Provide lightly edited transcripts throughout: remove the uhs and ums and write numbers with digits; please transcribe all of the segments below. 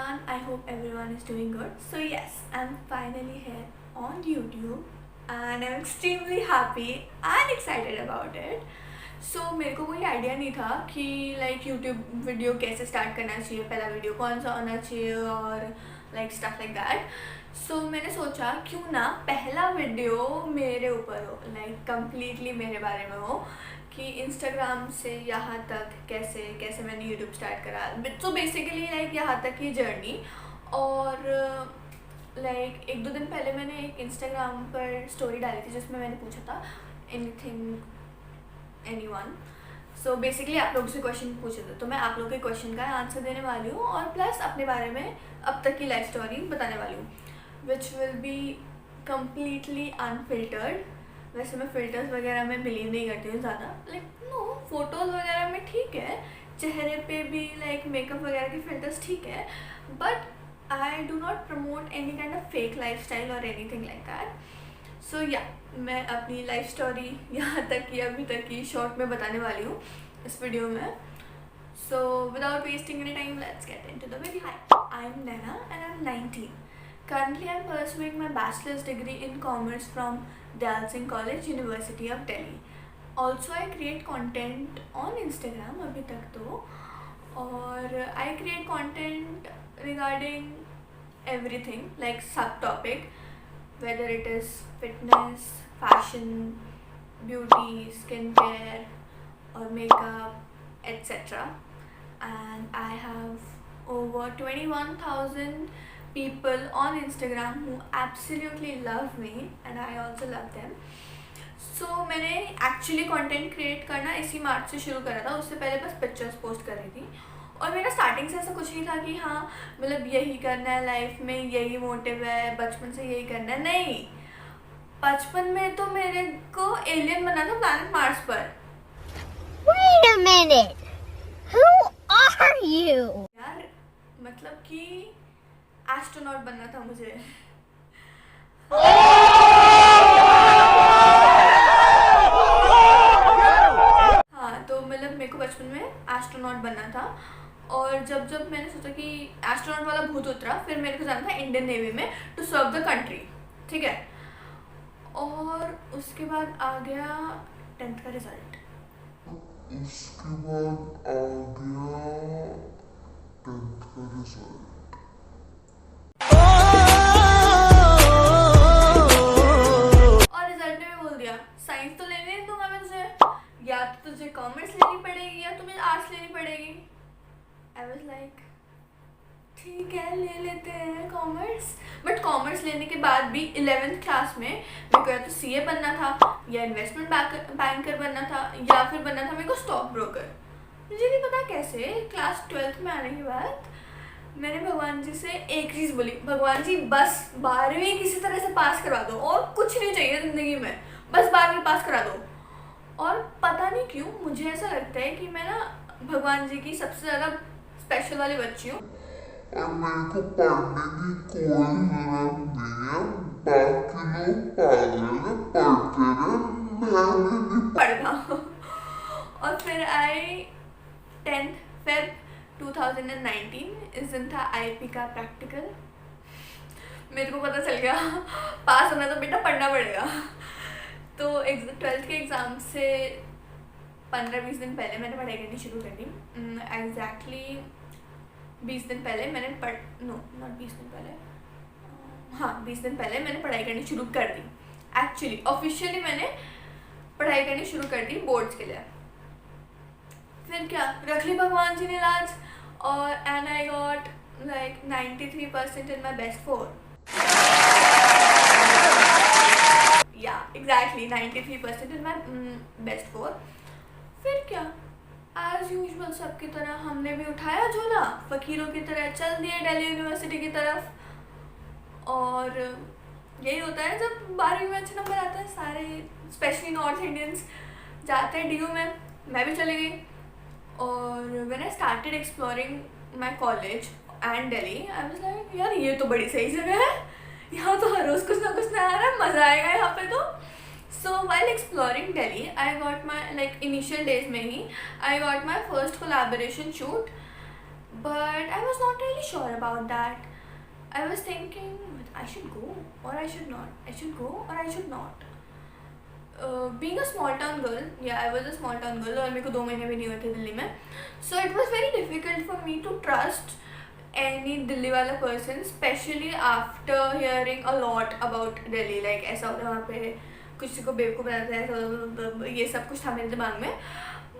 everyone. I hope everyone is doing good. So yes, I'm finally here on YouTube and I'm extremely happy and excited about it. So मेरे को कोई idea नहीं था कि YouTube video कैसे start करना चाहिए, पहला वीडियो कौन सा होना चाहिए और स्टफ लाइक दैट. सो मैंने सोचा क्यों ना पहला वीडियो मेरे ऊपर हो, कम्प्लीटली मेरे बारे में हो कि इंस्टाग्राम से यहाँ तक कैसे कैसे मैंने यूट्यूब स्टार्ट करा. सो बेसिकली यहाँ तक की जर्नी. और एक दो दिन पहले मैंने एक इंस्टाग्राम पर स्टोरी डाली थी जिसमें मैंने पूछा था एनीवन. सो बेसिकली आप लोगों से क्वेश्चन पूछे थे, तो मैं आप लोगों के क्वेश्चन का आंसर देने वाली हूँ और प्लस अपने बारे में अब तक की लाइफ स्टोरी बताने वाली हूँ, which will be completely unfiltered. वैसे मैं फ़िल्टर्स वगैरह में बिलीव नहीं करती हूँ ज़्यादा. नो, फ़ोटोज़ वगैरह में ठीक है, चेहरे पे भी मेकअप वगैरह के फ़िल्टर्स ठीक है, but I do not promote any kind of fake life style और एनी थिंग लाइक दैट. सो या मैं अपनी लाइफ स्टोरी यहाँ तक की अभी तक की शॉर्ट में बताने वाली हूँ इस वीडियो में. So without wasting any time, let's get into the video. Hi, I am Naina and I'm 19. Currently, I'm pursuing my bachelor's degree in commerce from Dal Singh College, University of Delhi. Also, I create content on Instagram अभी तक तो, और I create content regarding everything like subtopic, whether it is fitness, fashion, beauty, skincare or makeup, etc. And I have over 21,000 people on Instagram who absolutely love me and I also love them. So मैंने actually content create करना इसी मार्च से शुरू करा था. उससे पहले बस पिक्चर्स पोस्ट कर रही थी और मेरा स्टार्टिंग से ऐसा कुछ नहीं था कि हाँ यही करना है लाइफ में, यही मोटिव है, बचपन से यही करना है. नहीं, बचपन में तो मेरे को एलियन बनना था प्लैनेट मार्स पर. Wait a minute. Who are you? यार कि एस्ट्रोनॉट बनना था मुझे. हाँ, तो मेरे को बचपन में एस्ट्रोनॉट बनना था. और जब मैंने सोचा कि एस्ट्रोनॉट वाला भूत उतरा, फिर मेरे को जाना था इंडियन नेवी में टू सर्व द कंट्री. ठीक है. और उसके बाद आ गया 10th का रिजल्ट. साइंस तो लेने नहीं दूंगा मैं तुझे, या तो तुझे कॉमर्स लेनी पड़ेगी या तुम्हें आर्ट्स लेनी पड़ेगी. आई वाज लाइक ठीक है, ले लेते हैं कॉमर्स. बट कॉमर्स लेने के बाद भी 11th क्लास में मेरे को या तो CA बनना था या इन्वेस्टमेंट बैंकर बनना था या फिर बनना था मेरे को स्टॉक ब्रोकर. मुझे नहीं पता कैसे क्लास 12th में आने के बाद मैंने भगवान जी से एक चीज़ बोली, भगवान जी बस 12वीं किसी तरह से पास करवा दो और कुछ नहीं चाहिए ज़िंदगी में, बस 12वीं पास करा दो. और पता नहीं क्यों मुझे ऐसा लगता है कि मैं ना भगवान जी की सबसे ज़्यादा स्पेशल वाली बच्ची हूँ. और मेरे को पढ़ने की कोई जरूरत नहीं है, बाकी लोग पागल हैं, पढ़ते रहे, मैं नहीं पढ़ना. और फिर आई 10th Feb 2019 इस दिन था IP का प्रैक्टिकल. मेरे को पता चल गया पास होना तो बेटा पढ़ना पड़ेगा. तो 12th के एग्ज़ाम से 15-20 दिन पहले मैंने पढ़ाई करनी शुरू कर दी. एग्जैक्टली 20 दिन पहले मैंने 20 दिन पहले मैंने पढ़ाई करनी शुरू कर दी. एक्चुअली ऑफिशियली मैंने पढ़ाई करनी शुरू कर दी बोर्ड्स के लिए. फिर क्या, रख ली भगवान जी ने लाज, और and I got 93% in my best 4. या एग्जैक्टली 93% इन माई बेस्ट 4. फिर क्या, एज यूजुअल सबकी तरह हमने भी उठाया झोला, फ़कीरों की तरह चल दिए दिल्ली यूनिवर्सिटी की तरफ. और यही होता है जब 12वीं में अच्छे नंबर आते हैं, सारे स्पेशली नॉर्थ इंडियंस जाते हैं DU में. मैं भी चली गई. और when I started exploring my college and Delhi, I was like यार ये तो बड़ी सही जगह है, यहाँ तो हर रोज़ कुछ ना कुछ नया आ रहा है, मज़ा आएगा यहाँ पे तो. So while exploring Delhi, I got my initial days में ही I got my first collaboration shoot but I was not really sure about that. I was thinking I should go or I should not. I should go or I should not. Being a small town girl, yeah, I was a small town girl और मेरे को 2 महीने भी नहीं हुए थे दिल्ली में. So it was very difficult for me to trust any Delhi वाला person, especially after hearing a lot about Delhi. Like ऐसा होता है वहाँ पे, किसी को बेवकूफ़ बनाता है, ऐसा ये सब कुछ था मेरे दिमाग में.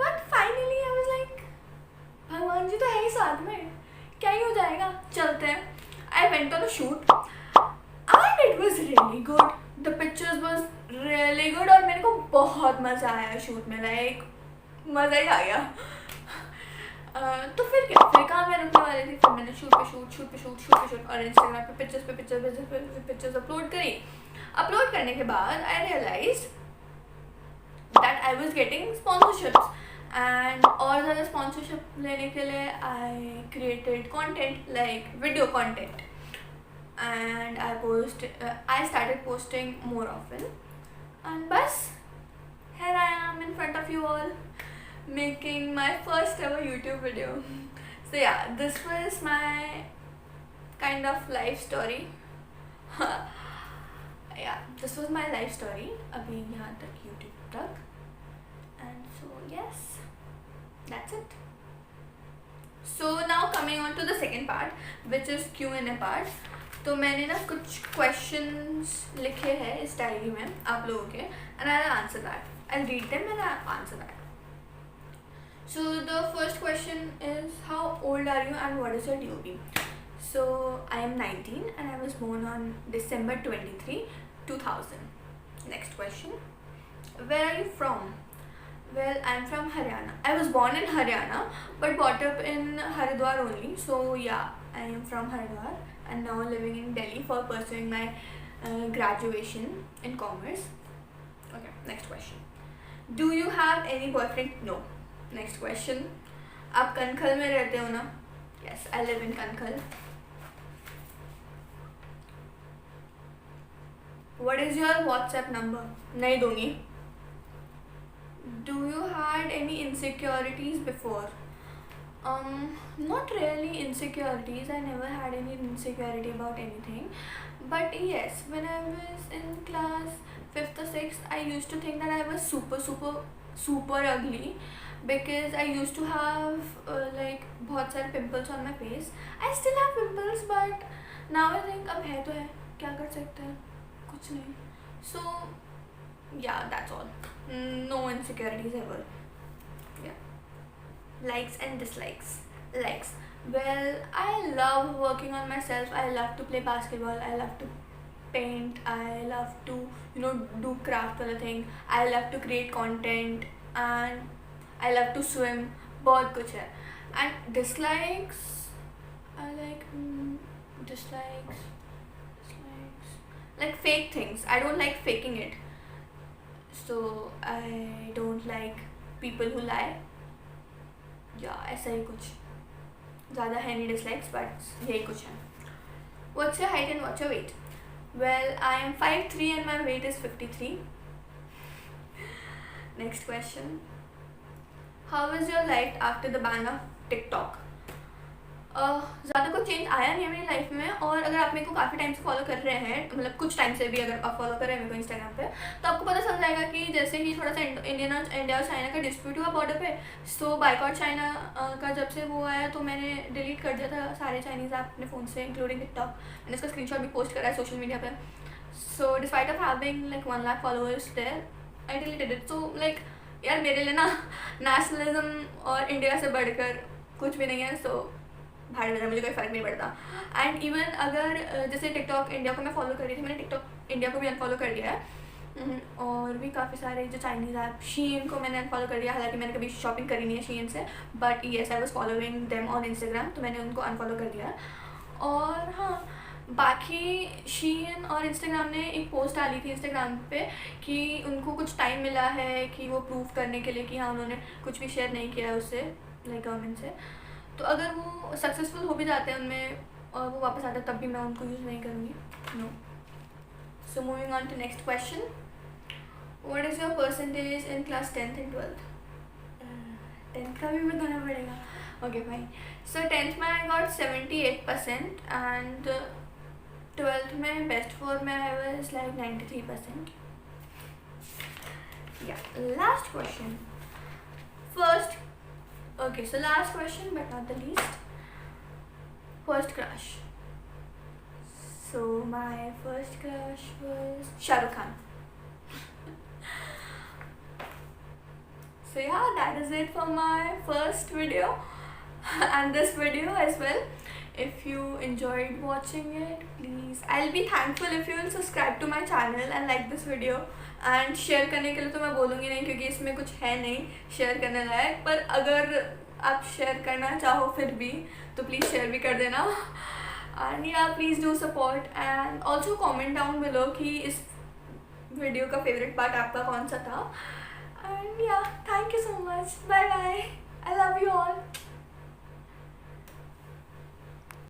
But finally I was like, भगवान जी तो है ही साथ में, क्या ही हो जाएगा, चलते हैं. I went on a shoot and it was really good. The pictures was really good और मेरे को बहुत मज़ा आया शूट में. लाइक मज़ा ही आ गया. तो फिर क्या, फिर कहाँ मैं रुकने वाली थी. फिर मैंने शूट पे शूट और इंस्टाग्राम पे पिक्चर्स अपलोड करी. अपलोड करने के बाद I realise that I was getting sponsorships. And और ज़्यादा स्पॉन्सरशिप लेने के लिए I created content, like video content. And I started posting more often, and bus, here I am in front of you all making my first ever YouTube video. So yeah, this was my kind of life story. Yeah, this was my life story अभी यहाँ तक YouTube तक. And so yes, that's it. So now coming on to the second part, which is Q&A part. तो मैंने ना कुछ questions लिखे हैं इस डायरी में आप लोगों के, and I will answer that. I will read them and I answer that. So the first question is how old are you and what is your DOB. So I am 19 and I was born on December 23, 2000. Next question, where are you from. Well, I'm from Haryana. I was born in Haryana but brought up in Haridwar only. So yeah, I am from Haridwar and now living in Delhi for pursuing my graduation in commerce. Okay, next question. Do you have any boyfriend? No. Next question. आप कनखल में रहते हो ना? Yes, I live in Kankhal. What is your WhatsApp number? नहीं दूँगी. Do you had any insecurities before? Not really insecurities. I never had any insecurity about anything. But yes, when I was in class 5th or 6th, I used to think that I was super ugly because I used to have like बहुत सारे pimples on my face. I still have pimples, but now I think अब है तो है, क्या कर सकते हैं, कुछ नहीं. So yeah, that's all. No insecurities ever. Yeah. Likes and dislikes. Likes. Well, I love working on myself. I love to play basketball. I love to paint. I love to, do craft वाला thing. I love to create content and I love to swim. बहुत कुछ है. And dislikes, I like dislikes like fake things. I don't like faking it. So I don't like people who lie. Yeah, ऐसा ही कुछ. ज़्यादा है नहीं dislikes, but यही कुछ है. What's your height and what's your weight? Well, I am 5'3" and my weight is 53. Next question. How is your life after the ban of TikTok? ज़्यादा कुछ चेंज आया नहीं है मेरी लाइफ में. और अगर आप मेरे को काफ़ी टाइम से फॉलो कर रहे हैं, मतलब कुछ टाइम से भी अगर आप फॉलो कर रहे हैं मेरे को इंस्टाग्राम पे, तो आपको पता चल जाएगा कि जैसे ही थोड़ा सा इंडिया और चाइना का डिस्प्यूट हुआ बॉर्डर पे, सो बाइकआउट चाइना का जब से वो आया तो मैंने डिलीट कर दिया था सारे चाइनीज़ ऐप अपने फ़ोन से, इंक्लूडिंग टिकटॉक. मैंने इसका स्क्रीनशॉट भी पोस्ट करा है सोशल मीडिया पर. So despite of having like 1 lakh followers there, I deleted it. So like यार मेरे लिए ना नेशनलिज्म और इंडिया से बढ़कर कुछ भी नहीं है. सो भाड़ में मुझे कोई फ़र्क नहीं पड़ता. एंड इवन अगर जैसे टिकटॉक इंडिया को मैं फॉलो कर रही थी, मैंने टिकटॉक इंडिया को भी अनफॉलो कर दिया है. और भी काफ़ी सारे जो चाइनीज़ ऐप, शीन को मैंने अनफॉलो कर दिया. हालांकि मैंने कभी शॉपिंग करी नहीं है शीन से, but yes I was following them on Instagram, तो मैंने उनको अनफॉलो कर दिया. और हाँ, बाकी शीन और इंस्टाग्राम ने एक पोस्ट डाली थी इंस्टाग्राम पे कि उनको कुछ टाइम मिला है कि वो प्रूव करने के लिए कि हाँ उन्होंने कुछ भी शेयर नहीं किया है उससे, लाइक गवर्नमेंट से. तो अगर वो सक्सेसफुल हो भी जाते हैं उनमें और वो वापस आते हैं, तब भी मैं उनको यूज़ नहीं करूँगी. No. So moving on to next question. What is your percentage in class 10th and 12th? 10th का भी बताना पड़ेगा. Okay, fine. So 10th में I got 78% and 12th में best 4 में I was like 93%. Yeah, last question. First, okay, so last question but not the least. First crush. So my first crush was Shah Rukh Khan. So yeah, that is it for my first video and this video as well. If you enjoyed watching it, please, I'll be thankful if you will subscribe to my channel and like this video. And share करने के लिए तो मैं बोलूँगी नहीं क्योंकि इसमें कुछ है नहीं शेयर करने लायक, पर अगर आप शेयर करना चाहो फिर भी तो प्लीज़ शेयर भी कर देना. And yeah, please do support and also comment down below कि इस वीडियो का फेवरेट पार्ट आपका कौन सा था. And yeah, thank you so much. Bye bye. I love you all.